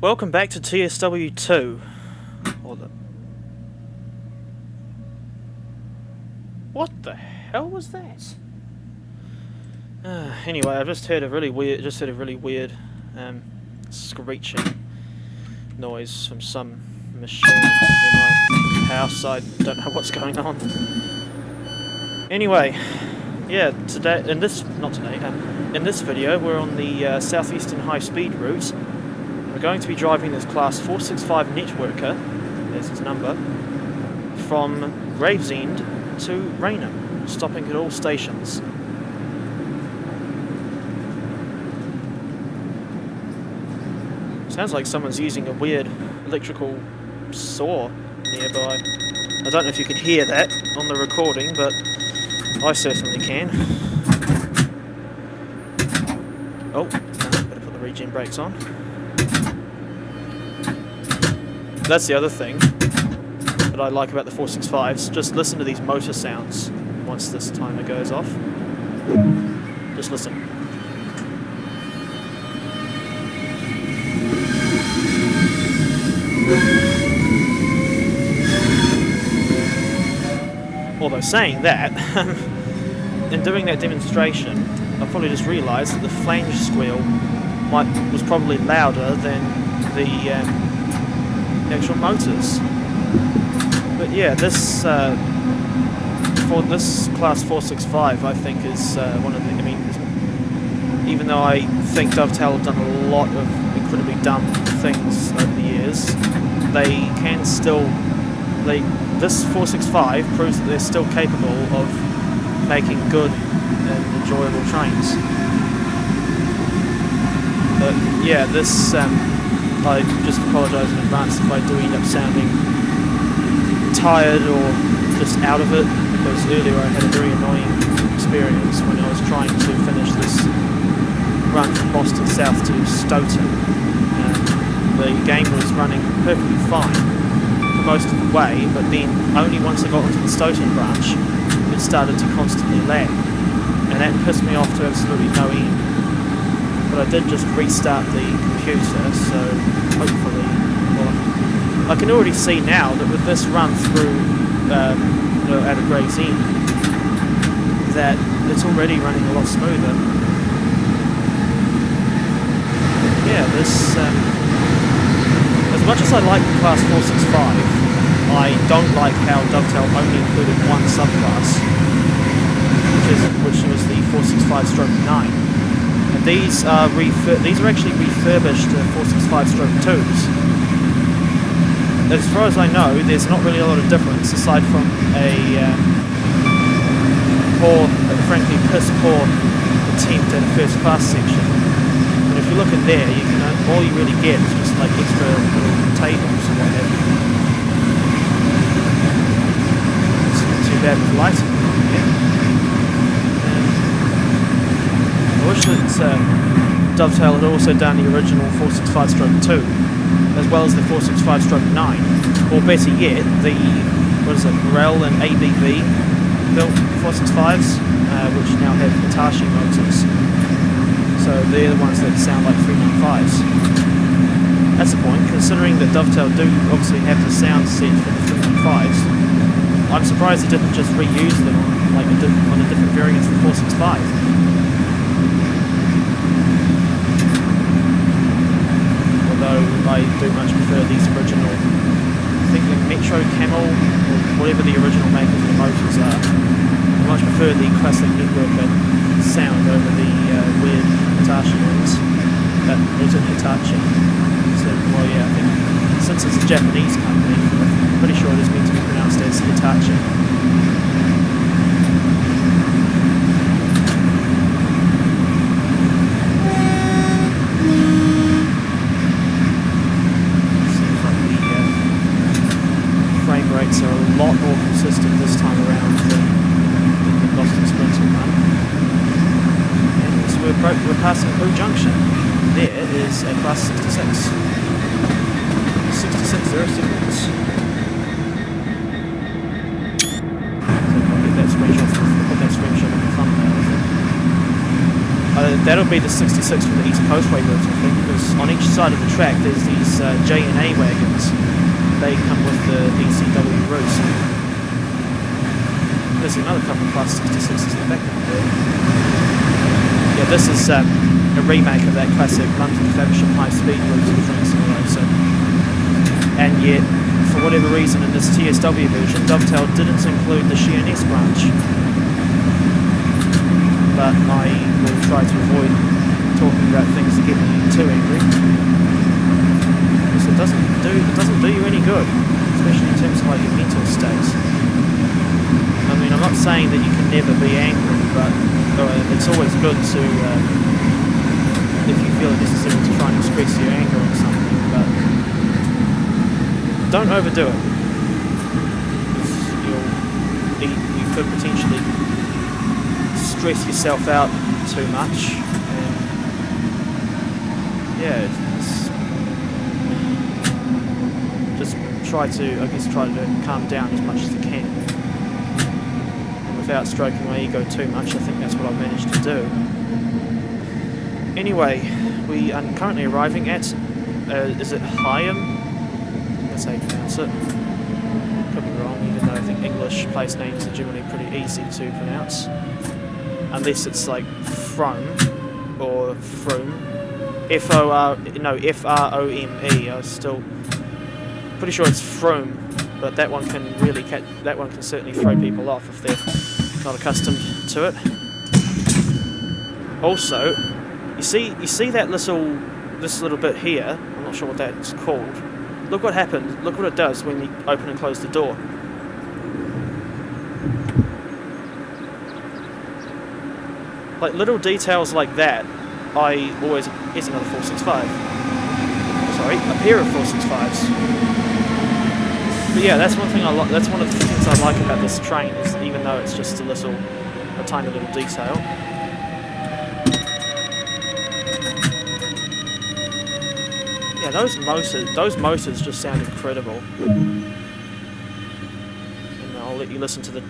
Welcome back to TSW2. What the hell was that? Anyway, I've just heard a really weird, screeching noise from some machine in my house. I don't know what's going on. Anyway, yeah, in this video, we're on the Southeastern High Speed route. We're going to be driving this Class 465 networker, there's its number, from Gravesend to Rainham, stopping at all stations. Sounds like someone's using a weird electrical saw nearby. I don't know if you can hear that on the recording, but I certainly can. Oh, better put the regen brakes on. That's the other thing that I like about the 465s. Just listen to these motor sounds once this timer goes off. Just listen. Although saying that, in doing that demonstration, I probably just realised that the flange squeal was probably louder than the actual motors. But yeah, this for this Class 465, I think is one of the. I mean, even though I think Dovetail have done a lot of incredibly dumb things over the years, they can still. This 465 proves that they're still capable of making good and enjoyable trains. But yeah, this. I just apologise in advance if I do end up sounding tired or just out of it, because earlier I had a very annoying experience when I was trying to finish this run from Boston South to Stoughton. The game was running perfectly fine for most of the way, but then only once I got into the Stoughton branch it started to constantly lag, and that pissed me off to absolutely no end. But I did just restart the computer, so hopefully, well, I can already see now that with this run through, out of Gravesend, that it's already running a lot smoother. Yeah, this, as much as I like the Class 465, I don't like how Dovetail only included one subclass, which was the 465/9. These are actually refurbished 465/2s. As far as I know, there's not really a lot of difference aside from a frankly piss poor attempt at a first class section. But if you look in there, all you really get is just like extra little tables and what have you. It's not too bad with lighting. Yeah. I wish that Dovetail had also done the original 465/2, as well as the 465/9, or better yet, the Morel and ABB built 465s, which now have Hitachi motors. So they're the ones that sound like 395s. That's the point, considering that Dovetail do obviously have the sound set for the 395s. I'm surprised they didn't just reuse them on a different variant of the 465. I do much prefer these original, I think the Metro Camel, or whatever the original makers of the motors are. I much prefer the classic networker sound over the weird Hitachi ones. That was in Hitachi. So, well, yeah, I think since it's a Japanese company, I'm pretty sure it is meant to be pronounced as Hitachi. Rates are a lot more consistent this time around than the Boston Sprinter run. And so we're passing Blue Junction. There is a Class 66. 6606. So I'll get that screenshot of the thumbnail. that'll be the 66 for the East Coastway route, I think, because on each side of the track there's these J&A wagons. They come with the ECW routes. There's another couple of Class 66s in the back there. Yeah, this is a remake of that classic London High Speed route of the train simulator. And yet, for whatever reason, in this TSW version, Dovetail didn't include the Sheerness branch. But I will try to avoid talking about things that get me too angry, because it doesn't do you any good, especially in terms of like your mental state. I mean, I'm not saying that you can never be angry, but it's always good to, if you feel it necessary, to try and express your anger on something, but don't overdo it, because you could potentially stress yourself out too much, and yeah, just try to calm down as much as you can, and without stroking my ego too much. I think that's what I've managed to do. Anyway, we are currently arriving at, is it Higham? That's how you pronounce it. Could be wrong, even though I think English place names are generally pretty easy to pronounce. Unless it's like Frome or Frome, F-R-O-M-E. I'm still pretty sure it's Frome, but that one can certainly throw people off if they're not accustomed to it. Also, you see that this little bit here. I'm not sure what that's called. Look what happens. Look what it does when you open and close the door. Like little details like that, here's another 465. Sorry, a pair of 465s. But yeah, that's one thing I like. That's one of the things I like about this train, is even though it's just a tiny little detail. Yeah, those motors just sound incredible. And I'll let you listen to them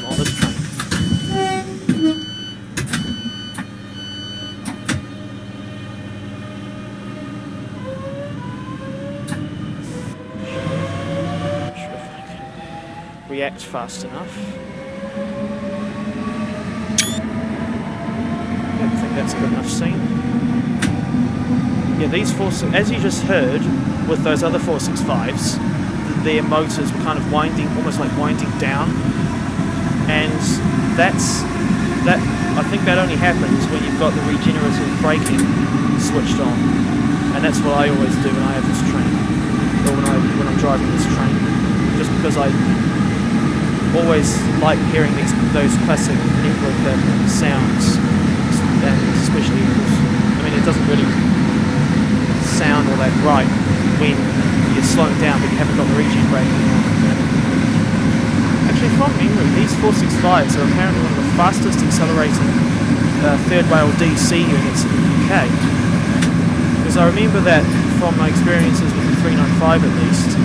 on this train. React fast enough. I think that's a good enough scene. Yeah, these as you just heard, with those other 465s, their motors were kind of almost like winding down, and I think that only happens when you've got the regenerative braking switched on, and that's what I always do when I have this train, or when I'm driving this train, just because I always like hearing those classic network sounds, and especially, I mean, it doesn't really sound all that right when you're slowing down but you haven't got the regen braking on. Actually, from memory, these 465s are apparently one of the fastest accelerating third rail DC units in the UK, because I remember that from my experiences with the 395 at least,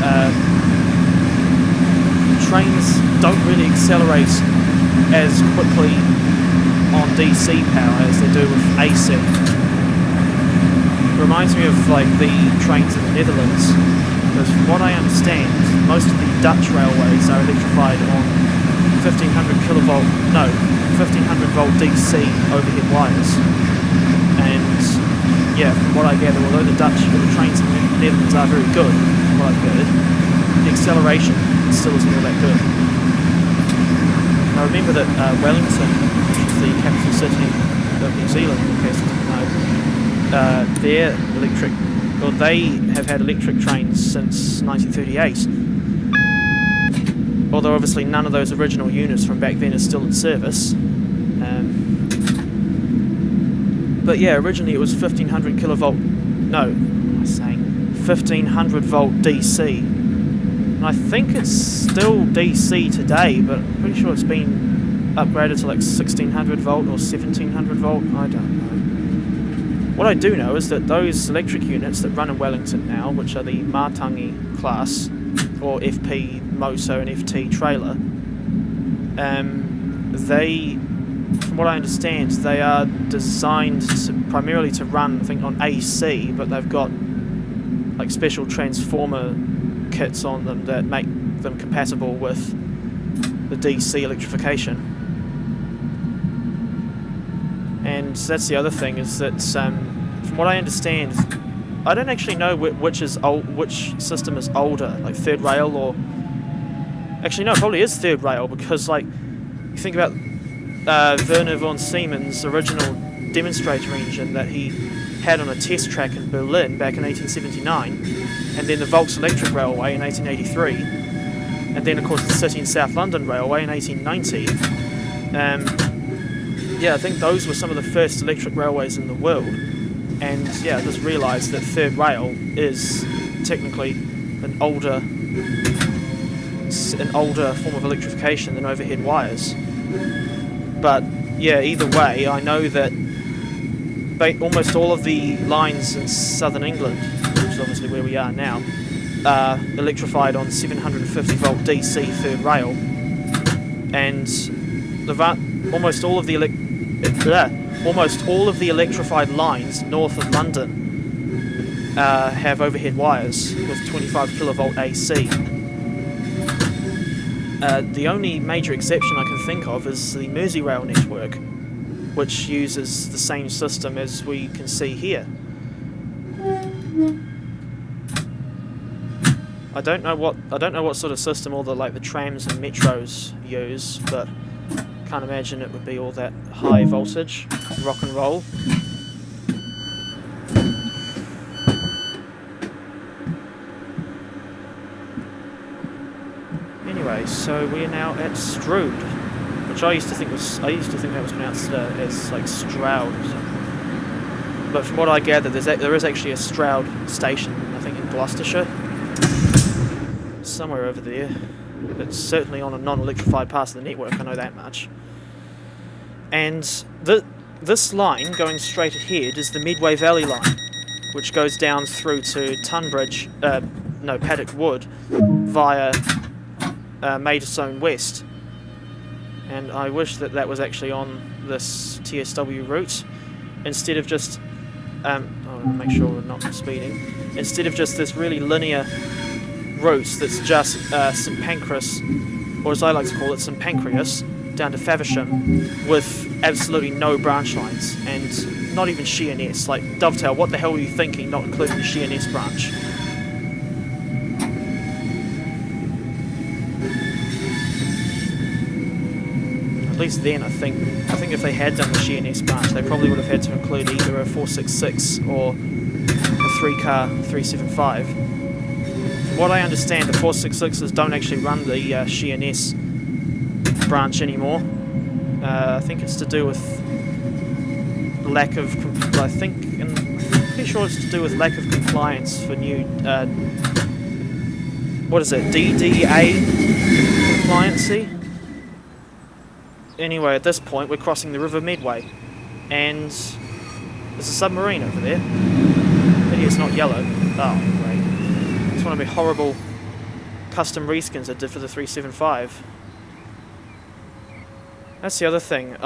trains don't really accelerate as quickly on DC power as they do with AC. It reminds me of like the trains in the Netherlands, because from what I understand, most of the Dutch railways are electrified on 1500 volt DC overhead wires. And yeah, from what I gather, although the trains in the Netherlands are very good, from what I've heard, the acceleration still isn't all that good. I remember that Wellington, which is the capital city of New Zealand, in case you didn't know, they have had electric trains since 1938. Although obviously none of those original units from back then are still in service. But yeah, originally it was 1500 kilovolt. No, what am I saying? 1500 volt DC. And I think it's still DC today, but I'm pretty sure it's been upgraded to like 1600 volt or 1700 volt. I don't know. What I do know is that those electric units that run in Wellington now, which are the Matangi class, or FP motor and FT trailer, from what I understand, they are designed primarily to run, I think, on AC, but they've got like special transformer kits on them that make them compatible with the DC electrification. And that's the other thing, is that from what I understand, I don't actually know which system is older, like third rail or... Actually no, it probably is third rail, because like you think about Werner von Siemens' original demonstrator engine that he had on a test track in Berlin back in 1879, and then the Volks Electric Railway in 1883, and then of course the City and South London Railway in 1890. Yeah, I think those were some of the first electric railways in the world, and yeah, I just realised that third rail is technically an older form of electrification than overhead wires. But yeah, either way, I know that almost all of the lines in southern England, which is obviously where we are now, are electrified on 750 volt DC third rail, and almost all of the electrified lines north of London have overhead wires with 25 kilovolt AC. The only major exception I can think of is the Merseyrail network, which uses the same system as we can see here. I don't know what sort of system all the trams and metros use, but can't imagine it would be all that high voltage, rock and roll. Anyway, so we are now at Strood, which I used to think that was pronounced as like Stroud, but from what I gather, there is actually a Stroud station, I think in Gloucestershire, somewhere over there. It's certainly on a non-electrified part of the network, I know that much. And this line going straight ahead is the Medway Valley line, which goes down through to Paddock Wood via Maidstone West. And I wish that was actually on this TSW route, instead of just I'll make sure we're not speeding, instead of just this really linear route that's just St Pancras, or as I like to call it, St Pancras, down to Faversham, with absolutely no branch lines, and not even Sheerness. Like, Dovetail, what the hell were you thinking, not including the Sheerness branch? At least then, I think if they had done the Sheerness branch, they probably would have had to include either a 466 or a 3-car 375. From what I understand, the 466s don't actually run the Sheerness branch anymore. I think it's to do with lack of... I'm pretty sure it's to do with lack of compliance for new... what is it? DDA compliancy? Anyway, at this point, we're crossing the River Medway, and there's a submarine over there. Maybe it's not yellow. Oh, great. It's one of the horrible custom reskins I did for the 375. That's the other thing.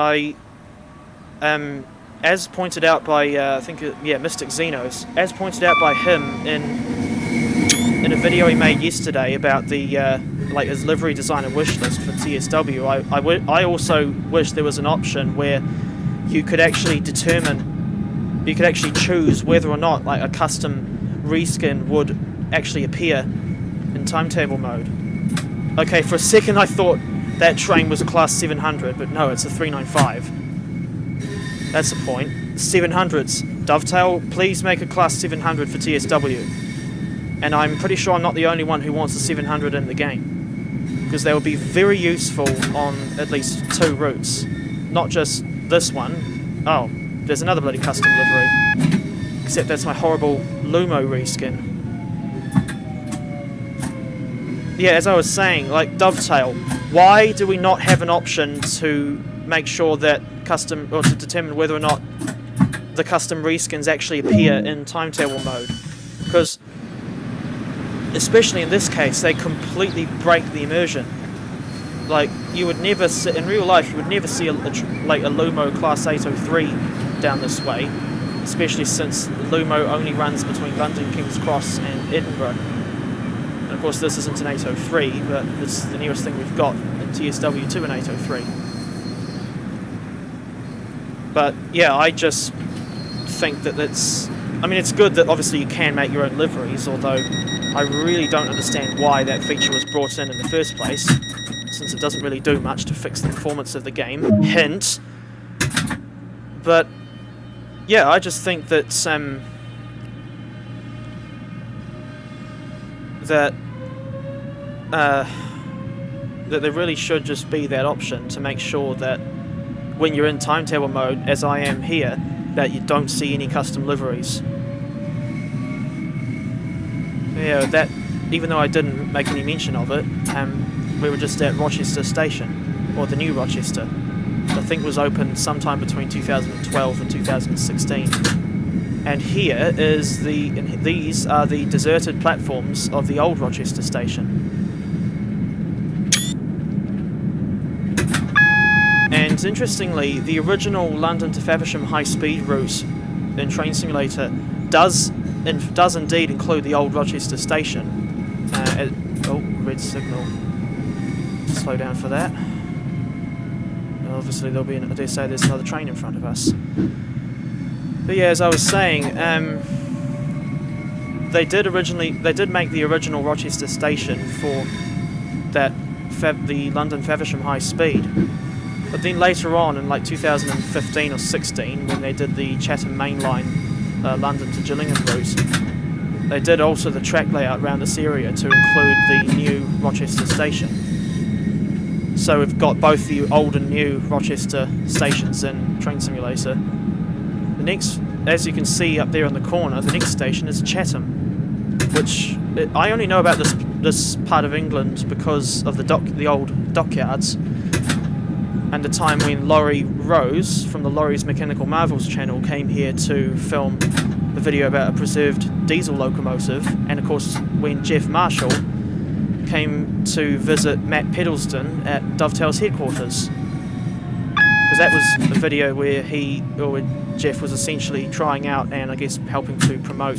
As pointed out by Mystic Xenos, as pointed out by him in a video he made yesterday about the his livery designer wish list for TSW. I also wish there was an option where you could actually choose whether or not like a custom reskin would actually appear in timetable mode. Okay, for a second I thought that train was a class 700, but no, it's a 395. That's the point. 700s. Dovetail, please make a class 700 for TSW. And I'm pretty sure I'm not the only one who wants a 700 in the game, because they will be very useful on at least 2 routes. Not just this one. Oh, there's another bloody custom livery. Except that's my horrible Lumo reskin. Yeah, as I was saying, like Dovetail, why do we not have an option to make sure that to determine whether or not the custom reskins actually appear in timetable mode? Because, especially in this case, they completely break the immersion. like you would never see in real life. You would never see like a Lumo Class 803 down this way, especially since Lumo only runs between London King's Cross and Edinburgh. And of course, this isn't an 803, but it's the nearest thing we've got in TSW to an 803. But yeah, I just think that it's good that obviously you can make your own liveries, although I really don't understand why that feature was brought in the first place, since it doesn't really do much to fix the performance of the game. Hint. But yeah, I just think that that there really should just be that option to make sure that when you're in timetable mode, as I am here, that you don't see any custom liveries. Yeah, that, even though I didn't make any mention of it, we were just at Rochester Station, or the new Rochester. I think it was opened sometime between 2012 and 2016. And here is these are the deserted platforms of the old Rochester Station. And interestingly, the original London to Faversham High Speed route in Train Simulator does indeed include the old Rochester Station. Oh, red signal. Slow down for that. Obviously there'll be, I dare say, there's another train in front of us. But yeah, as I was saying, they did make the original Rochester Station for that the London Faversham High Speed. But then later on, in like 2015 or 16, when they did the Chatham Main Line London to Gillingham route, they did alter the track layout around this area to include the new Rochester Station. So we've got both the old and new Rochester stations in Train Simulator. The next, as you can see up there in the corner, the next station is Chatham, which I only know about this part of England because of the old dockyards, and the time when Laurie Rose from the Laurie's Mechanical Marvels channel came here to film a video about a preserved diesel locomotive, and of course when Jeff Marshall came to visit Matt Peddleston at Dovetail's headquarters, because that was a video where Jeff was essentially trying out and I guess helping to promote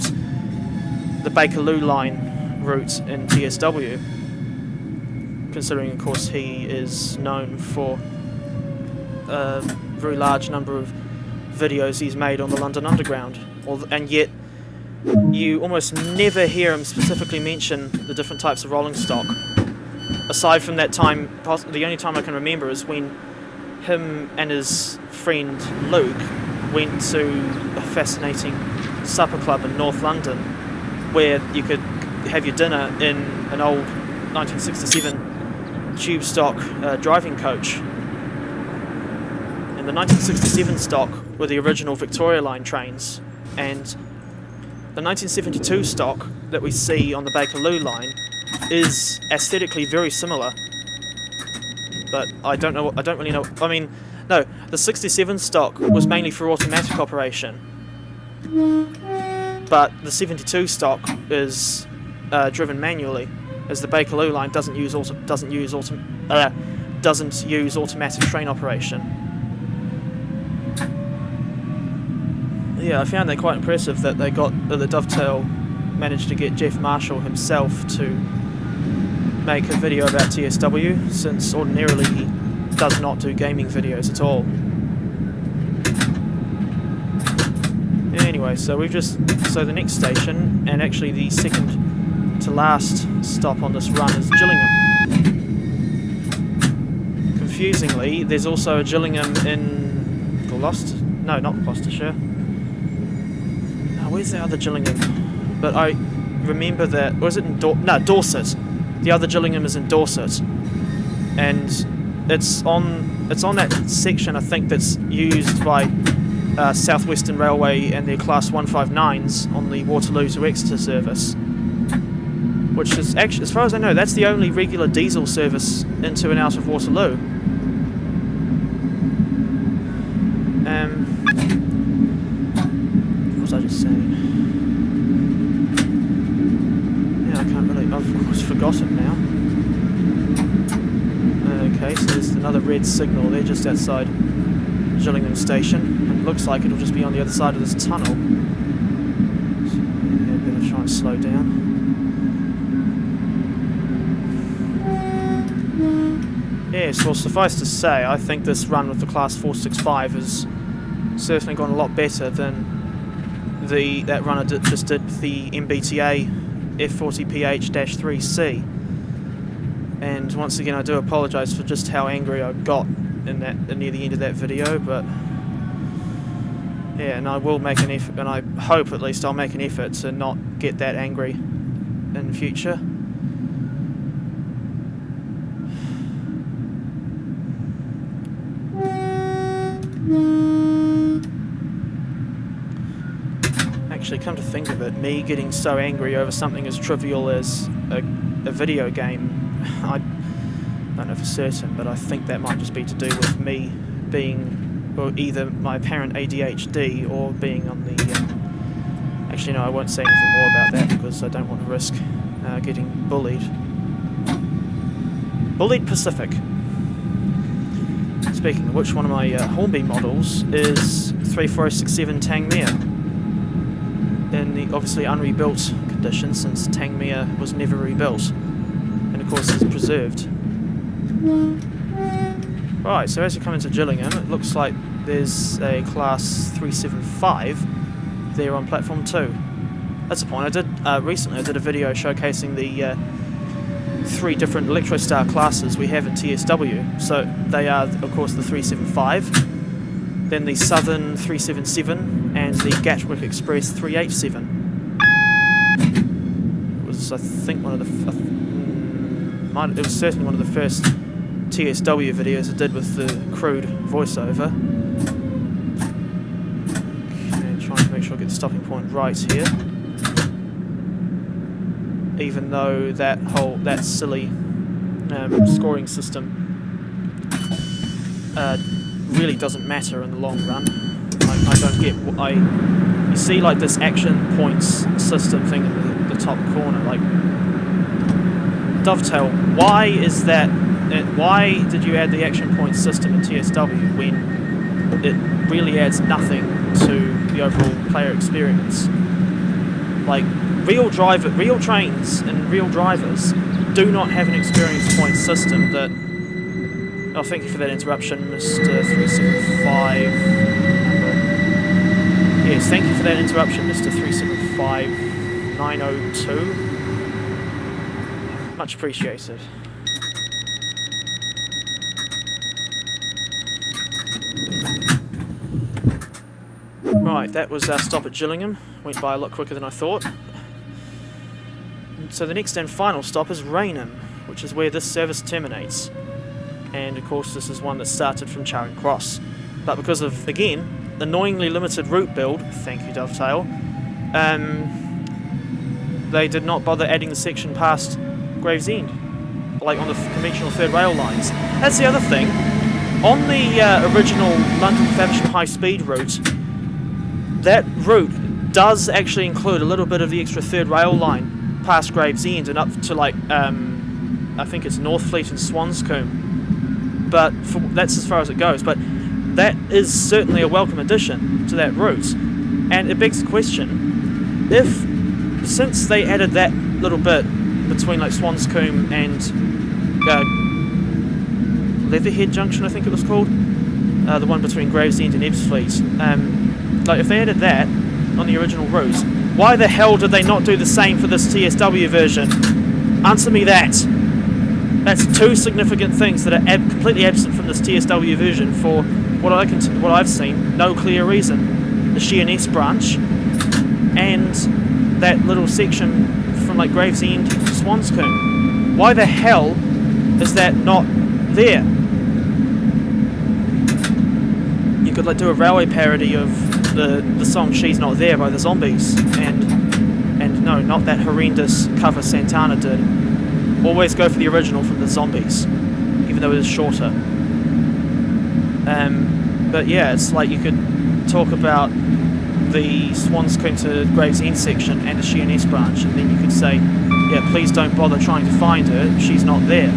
the Bakerloo line route in TSW, considering of course he is known for a very large number of videos he's made on the London Underground, and yet you almost never hear him specifically mention the different types of rolling stock. Aside from that time, the only time I can remember is when him and his friend Luke went to a fascinating supper club in North London, where you could have your dinner in an old 1967 tube stock driving coach. And the 1967 stock were the original Victoria Line trains, and the 1972 stock that we see on the Bakerloo line is aesthetically very similar, but I don't really know. I mean, no, the 67 stock was mainly for automatic operation, but the 72 stock is driven manually, as the Bakerloo line doesn't use automatic train operation. Yeah, I found that quite impressive that the Dovetail managed to get Jeff Marshall himself to make a video about TSW, since ordinarily he does not do gaming videos at all. Anyway, so the next station, and actually the second to last stop on this run, is Gillingham. Confusingly, there's also a Gillingham in Gloucester. No, not Gloucestershire. Where's the other Gillingham? But I remember that, or is it in Dorset? The other Gillingham is in Dorset, and it's on that section I think that's used by Southeastern Railway and their Class 159s on the Waterloo to Exeter service, which is actually, as far as I know, that's the only regular diesel service into and out of Waterloo. What was I just saying? Yeah, I can't really, I've almost forgotten now. Okay, so there's another red signal there just outside Gillingham station. And it looks like it'll just be on the other side of this tunnel. So, yeah, better try and slow down. Yes, well, suffice to say, I think this run with the Class 465 has certainly gone a lot better than that run I just did with the MBTA F40PH-3C. And once again, I do apologise for just how angry I got near the end of that video, but yeah, and I will make an effort, and I hope at least I'll make an effort to not get that angry in future. Actually, come to think of it, me getting so angry over something as trivial as a video game, I don't know for certain, but I think that might just be to do with me being, well, either my apparent ADHD or being on the... actually, no, I won't say anything more about that because I don't want to risk getting bullied. Bullied Pacific. Speaking of which, one of my Hornby models is 34067 Tangmere. In the obviously unrebuilt condition, since Tangmere was never rebuilt, and of course is preserved. Right, so as you come into Gillingham, it looks like there's a Class 375 there on platform 2. That's the point. I did recently. I did a video showcasing the 3 different Electrostar classes we have in TSW. So they are, of course, the 375. Then the Southern 377 and the Gatwick Express 387. It was, I think, one of the... it was certainly one of the first TSW videos I did with the crude voiceover. Okay, trying to make sure I get the stopping point right here. Even though that silly scoring system really doesn't matter in the long run. I don't get what you see, like this action points system thing in the top corner, like Dovetail. Why is that? Why did you add the action points system in TSW when it really adds nothing to the overall player experience? Like real trains and real drivers do not have an experience point system that. Oh, thank you for that interruption, Mr. 375. Yes, thank you for that interruption, Mr. 375902. Much appreciated. Right, that was our stop at Gillingham. Went by a lot quicker than I thought. So the next and final stop is Rainham, which is where this service terminates. And of course this is one that started from Charing Cross. But because of, again, annoyingly limited route build, thank you Dovetail, they did not bother adding the section past Gravesend, like on the conventional third rail lines. That's the other thing. On the original London Charing High Speed route, that route does actually include a little bit of the extra third rail line past Gravesend and up to like, I think it's Northfleet and Swanscombe. But that's as far as it goes. But that is certainly a welcome addition to that route. And it begs the question, since they added that little bit between like Swanscombe and Leatherhead Junction, I think it was called, the one between Gravesend and Ebbsfleet, like if they added that on the original route, why the hell did they not do the same for this TSW version? Answer me that. That's 2 significant things that are completely absent from this TSW version for what I've seen. No clear reason. The Sheerness branch and that little section from like Gravesend to Swanscombe. Why the hell is that not there? You could like do a railway parody of the song "She's Not There" by the Zombies, and no, not that horrendous cover Santana did. Always go for the original from the Zombies, even though it is shorter. But yeah, it's like you could talk about the Swanscombe to Gravesend section and the Sheerness branch, and then you could say, yeah, please don't bother trying to find her, she's not there.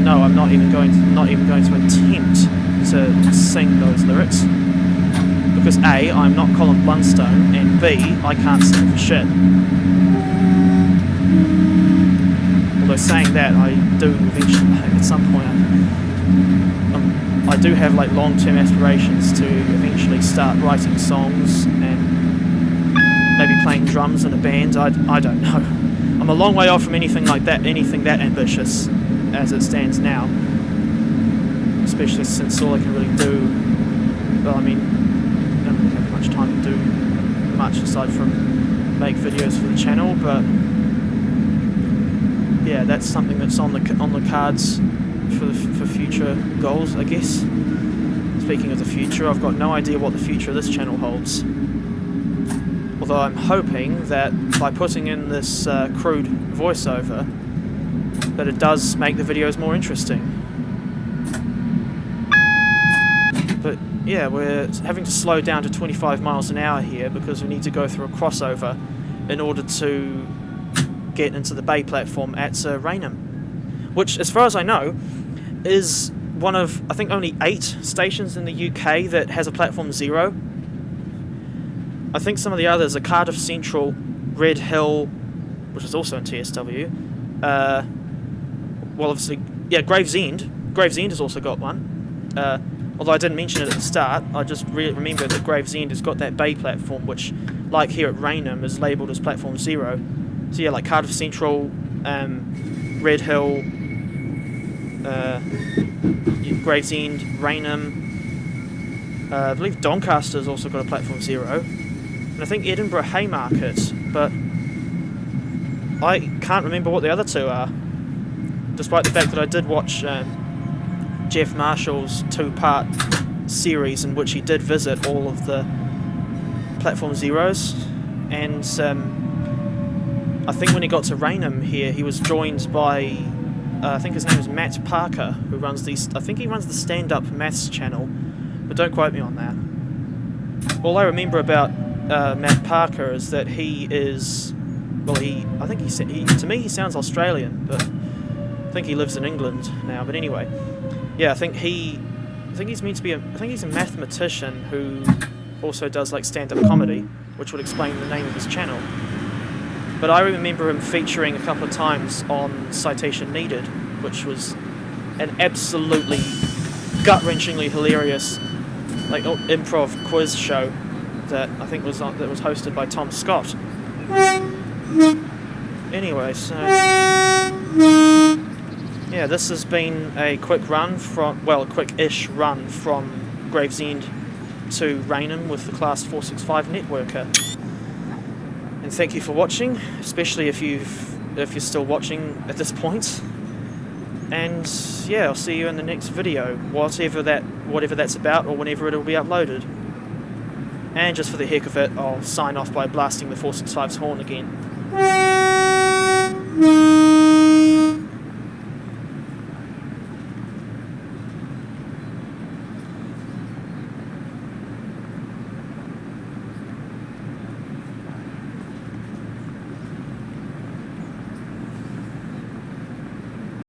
no, I'm not even going to attempt to sing those lyrics, because A, I'm not Colin Blunstone, and B, I can't sing for shit. Although saying that, I do eventually, at some point, I do have like long-term aspirations to eventually start writing songs and maybe playing drums in a band. I don't know. I'm a long way off from anything like that, anything that ambitious as it stands now. Especially since all I can really do, well, I mean, I don't really have much time to do much aside from make videos for the channel, but yeah, that's something that's on the cards for future goals, I guess. Speaking of the future, I've got no idea what the future of this channel holds. Although I'm hoping that by putting in this crude voiceover, that it does make the videos more interesting. But yeah, we're having to slow down to 25 miles an hour here because we need to go through a crossover in order to get into the bay platform at Rainham, which, as far as I know, is one of, I think, only 8 stations in the UK that has a platform 0. I think some of the others are Cardiff Central, Red Hill, which is also in TSW. Well, obviously, yeah, Gravesend. Gravesend has also got one. Although I didn't mention it at the start, I just remember that Gravesend has got that bay platform, which, like here at Rainham, is labelled as platform 0. So yeah, like Cardiff Central, Red Hill, Gravesend, Rainham. I believe Doncaster's also got a platform 0. And I think Edinburgh Haymarket, but I can't remember what the other 2 are. Despite the fact that I did watch Jeff Marshall's 2-part series in which he did visit all of the platform 0s, and I think when he got to Rainham here, he was joined by I think his name is Matt Parker, who runs these. I think he runs the Stand Up Maths channel, but don't quote me on that. All I remember about Matt Parker is that he is, well, I think to me he sounds Australian, but I think he lives in England now. But anyway, yeah, I think he's meant to be I think he's a mathematician who also does like stand-up comedy, which would explain the name of his channel. But I remember him featuring a couple of times on Citation Needed, which was an absolutely gut-wrenchingly hilarious like improv quiz show that I think was hosted by Tom Scott. Anyway, so yeah, this has been a quick run a quick-ish run from Gravesend to Rainham with the Class 465 networker. And thank you for watching, especially if you're still watching at this point. And yeah, I'll see you in the next video, whatever that's about, or whenever it'll be uploaded. And just for the heck of it, I'll sign off by blasting the 465's horn again.